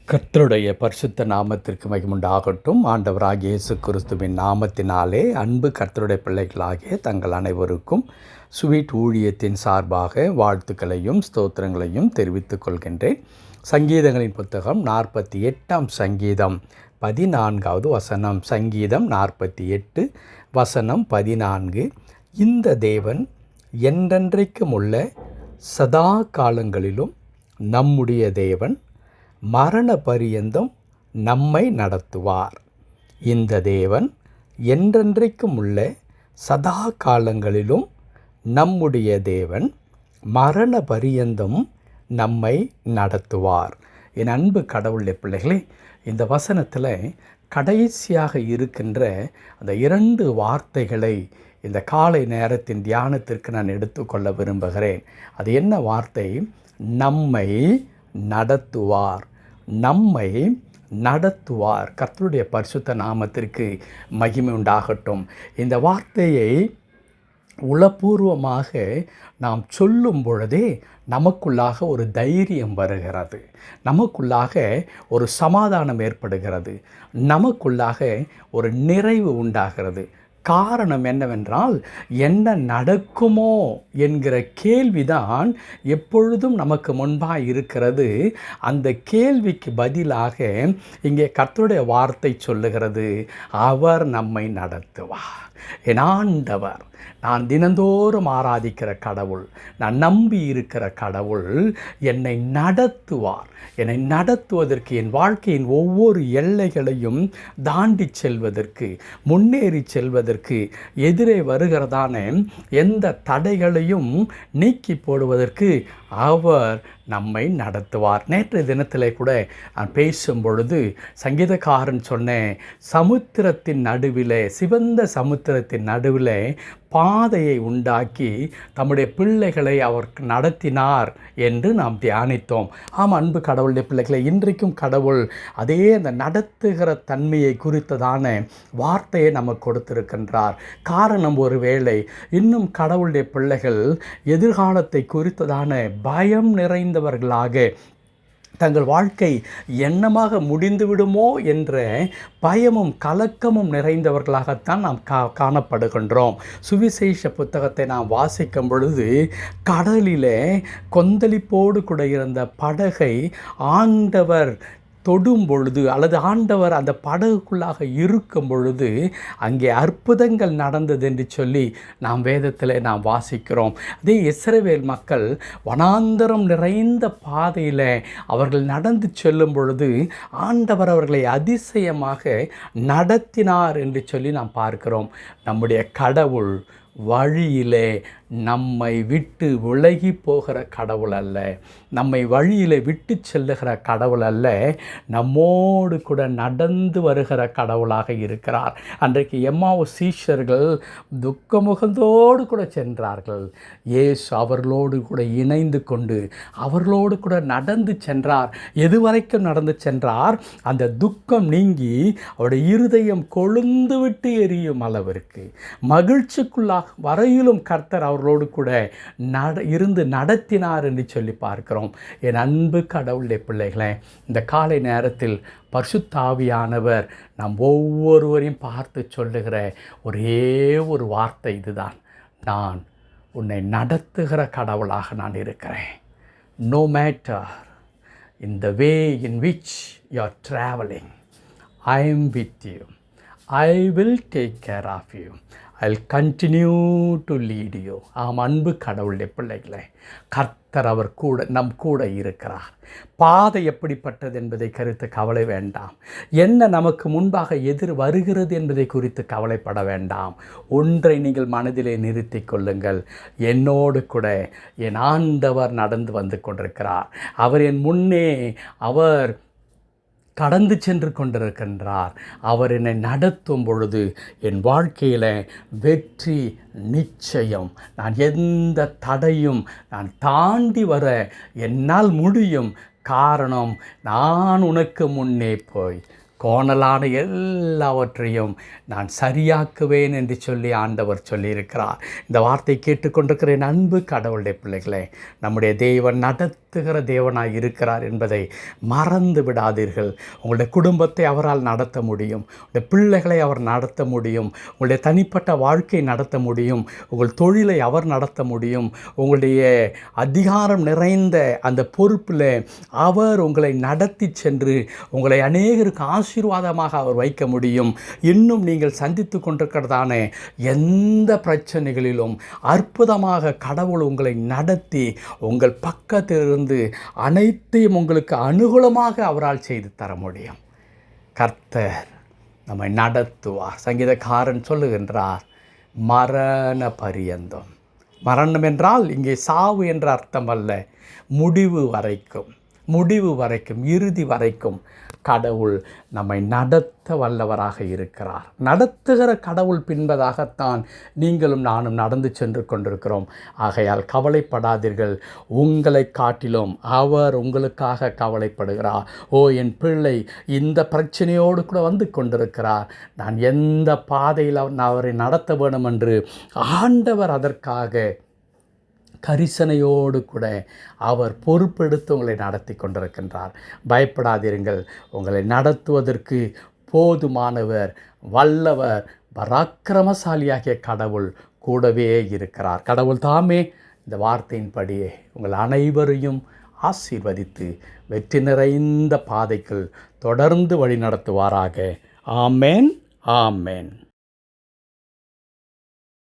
கர்த்தருடைய பரிசுத்த நாமத்திற்கு மகிமுண்டாகட்டும். ஆண்டவராகிய இயேசு கிறிஸ்துவின் நாமத்தினாலே அன்பு கர்த்தருடைய பிள்ளைகளாகிய தங்கள் அனைவருக்கும் ஸ்வீட் ஊழியத்தின் சார்பாக வாழ்த்துக்களையும் ஸ்தோத்திரங்களையும் தெரிவித்துக் கொள்கின்றேன். சங்கீதங்களின் புத்தகம் 48ஆம் சங்கீதம் 14வது வசனம். சங்கீதம் 48 வசனம் 14. இந்த தேவன் என்றென்றைக்கும் உள்ள சதா காலங்களிலும் நம்முடைய தேவன் மரண பரியந்தம் நம்மை நடத்துவார். இந்த தேவன் என்றென்றைக்கும் உள்ள சதா காலங்களிலும் நம்முடைய தேவன் மரண பரியந்தம் நம்மை நடத்துவார். என் அன்பு கடவுளுடைய பிள்ளைகளே, இந்த வசனத்தில் கடைசியாக இருக்கின்ற அந்த 2 வார்த்தைகளை இந்த காலை நேரத்தின் தியானத்திற்கு நான் எடுத்துக்கொள்ள விரும்புகிறேன். அது என்ன வார்த்தை? நம்மை நடத்துவார். நம்மை நடத்துவார். கர்த்தருடைய பரிசுத்த நாமத்திற்கு மகிமை உண்டாகட்டும். இந்த வார்த்தையை உளப்பூர்வமாக நாம் சொல்லும் பொழுதே நமக்குள்ளாக ஒரு தைரியம் வருகிறது, நமக்குள்ளாக ஒரு சமாதானம் ஏற்படுகிறது, நமக்குள்ளாக ஒரு நிறைவு உண்டாகிறது. காரணம் என்னவென்றால், என்ன நடக்குமோ என்கிற கேள்விதான் எப்பொழுதும் நமக்கு முன்பாக இருக்கிறது. அந்த கேள்விக்கு பதிலாக இங்கே கர்த்தருடைய வார்த்தை சொல்லுகிறது, அவர் நம்மை நடத்துவார். என் ஆண்டவர், நான் தினந்தோறும் ஆராதிக்கிற கடவுள், நான் நம்பி இருக்கிற கடவுள் என்னை நடத்துவார். என்னை நடத்துவதற்கு, என் வாழ்க்கையின் ஒவ்வொரு எல்லைகளையும் தாண்டி செல்வதற்கு, முன்னேறி செல்வதற்கு, எதிரே வருகிறதான எந்த தடைகளையும் நீக்கி போடுவதற்கு அவர் நம்மை நடத்துவார். நேற்றைய தினத்திலே கூட நான் பேசும் பொழுது சங்கீதக்காரன் சொன்னேன், சமுத்திரத்தின் நடுவிலே, சிவந்த சமுத்திரத்தின் நடுவிலே பாதையை உண்டாக்கி தம்முடைய பிள்ளைகளை அவர் நடத்தினார் என்று நாம் தியானித்தோம். அன்பு கடவுளுடைய பிள்ளைகளை, இன்றைக்கும் கடவுள் அதே அந்த நடத்துகிற தன்மையை குறித்ததான வார்த்தையை நமக்கு கொடுத்திருக்கின்றார். காரணம், ஒருவேளை இன்னும் கடவுளுடைய பிள்ளைகள் எதிர்காலத்தை குறித்ததான பயம் நிறைந்தவர்களாக, தங்கள் வாழ்க்கை என்னமாக முடிந்துவிடுமோ என்ற பயமும் கலக்கமும் நிறைந்தவர்களாகத்தான் நாம் காணப்படுகின்றோம். சுவிசேஷ புத்தகத்தை நாம் வாசிக்கும் பொழுது, கடலிலே கொந்தளிப்போடு கூட இருந்த படகை ஆண்டவர் தொடும் பொழுது, அல்லது ஆண்டவர் அந்த படகுக்குள்ளாக இருக்கும் பொழுது அங்கே அற்புதங்கள் நடந்தது என்று சொல்லி நாம் வேதத்தில் நாம் வாசிக்கிறோம். அதே இஸ்ரவேல் மக்கள் வனாந்தரம் நிறைந்த பாதையில் அவர்கள் நடந்து செல்லும் பொழுது ஆண்டவர் அவர்களை அதிசயமாக நடத்தினார் என்று சொல்லி நாம் பார்க்கிறோம். நம்முடைய கடவுள் வழியிலே நம்மை விட்டு விலகி போகிற கடவுள் அல்ல, நம்மை வழியிலே விட்டு செல்லுகிற கடவுள் அல்ல, நம்மோடு கூட நடந்து வருகிற கடவுளாக இருக்கிறார். அன்றைக்கு எம்மாவு சீஷர்கள் துக்கமுகந்தோடு கூட சென்றார்கள். இயேசு அவர்களோடு கூட இணைந்து கொண்டு அவர்களோடு கூட நடந்து சென்றார். எதுவரைக்கும் நடந்து சென்றார்? அந்த துக்கம் நீங்கி அவருடைய இருதயம் கொழுந்து விட்டு எரியும் அளவிற்கு மகிழ்ச்சிக்குள்ளாக வரையிலும் கர்த்தர் அவர்களோடு கூட இருந்து நடத்தினார் என்று சொல்லி பார்க்கிறோம். என் அன்பு கடவுளுடைய பிள்ளைகளே, இந்த காலை நேரத்தில் பரிசுத்த ஆவியானவர் நாம் ஒவ்வொருவரையும் பார்த்து சொல்லுகிற ஒரே ஒரு வார்த்தை இதுதான், நான் உன்னை நடத்துகிற கடவுளாக நான் இருக்கிறேன். No matter in the way in which you are traveling, I am with you. I will take care of you. I'll continue to lead you. அன்பு கடவுளுடைய பிள்ளைகளே, கர்த்தர் அவர் கூட நம் கூட இருக்கிறார். பாதை எப்படிப்பட்டது என்பதை குறித்து கவலை வேண்டாம். என்ன நமக்கு முன்பாக எதிர் வருகிறது என்பதை குறித்து கவலைப்பட வேண்டாம். ஒன்றை நீங்கள் மனதிலே நிறுத்தி கொள்ளுங்கள், என்னோடு கூட என் ஆண்டவர் நடந்து வந்து கொண்டிருக்கிறார். அவர் என் முன்னே அவர் கடந்து சென்று கொண்டிருக்கின்றார். அவர் என்னை நடத்தும் பொழுது என் வாழ்க்கையில் வெற்றி நிச்சயம். நான் எந்த தடையும் நான் தாண்டி வர என்னால் முடியும். காரணம், நான் உனக்கு முன்னே போய் கோணலான எல்லாவற்றையும் நான் சரியாக்குவேன் என்று சொல்லி ஆண்டவர் சொல்லியிருக்கிறார். இந்த வார்த்தை கேட்டுக்கொண்டிருக்கிற என் அன்பு கடவுளுடைய பிள்ளைகளே, நம்முடைய தேவன் நடத்துகிற தேவனாய் இருக்கிறார் என்பதை மறந்து விடாதீர்கள். உங்களுடைய குடும்பத்தை அவரால் நடத்த முடியும், உங்களுடைய பிள்ளைகளை அவர் நடத்த முடியும், உங்களுடைய தனிப்பட்ட வாழ்க்கை நடத்த முடியும், உங்கள் தொழிலை அவர் நடத்த முடியும். உங்களுடைய அதிகாரம் நிறைந்த அந்த பொறுப்பில் அவர் உங்களை நடத்தி சென்று உங்களை அநேகருக்கு ஆசீர்வாதமாக அவர் வைக்க முடியும். இன்னும் நீங்கள் சந்தித்து கொண்டிருக்கிறதான எந்த பிரச்சனைகளிலும் அற்புதமாக கடவுள் உங்களை நடத்தி உங்கள் பக்கத்திலிருந்து அனைத்தையும் உங்களுக்கு அனுகூலமாக அவரால் செய்து தர முடியும். கர்த்தர் நம்மை நடத்துவார். சங்கீதக்காரன் சொல்லுகின்றார், மரண பரியந்தம். மரணம் என்றால் இங்கே சாவு என்ற அர்த்தம் அல்ல, முடிவு வரைக்கும் இறுதி வரைக்கும் கடவுள் நம்மை நடத்த வல்லவராக இருக்கிறார். நடத்துகிற கடவுள் பின்பதாகத்தான் நீங்களும் நானும் நடந்து சென்று கொண்டிருக்கிறோம். ஆகையால் கவலைப்படாதீர்கள், உங்களை காட்டிலும் அவர் உங்களுக்காக கவலைப்படுகிறார். ஓ என் பிள்ளை இந்த பிரச்சனையோடு கூட வந்து கொண்டிருக்கிறார், நான் எந்த பாதையில் அவரை நடத்த வேண்டும் என்று ஆண்டவர் அதற்காக கரிசனையோடு கூட அவர் பொறுப்பெடுத்து உங்களை நடத்தி கொண்டிருக்கின்றார். பயப்படாதீர்கள், உங்களை நடத்துவதற்கு போதுமானவர், வல்லவர், பராக்கிரமசாலியாகிய கடவுள் கூடவே இருக்கிறார். கடவுள் தாமே இந்த வார்த்தையின்படியே உங்கள் அனைவரையும் ஆசீர்வதித்து வெற்றி நிறைந்த பாதைக்குள் தொடர்ந்து வழி நடத்துவாராக. ஆமேன், ஆமேன்.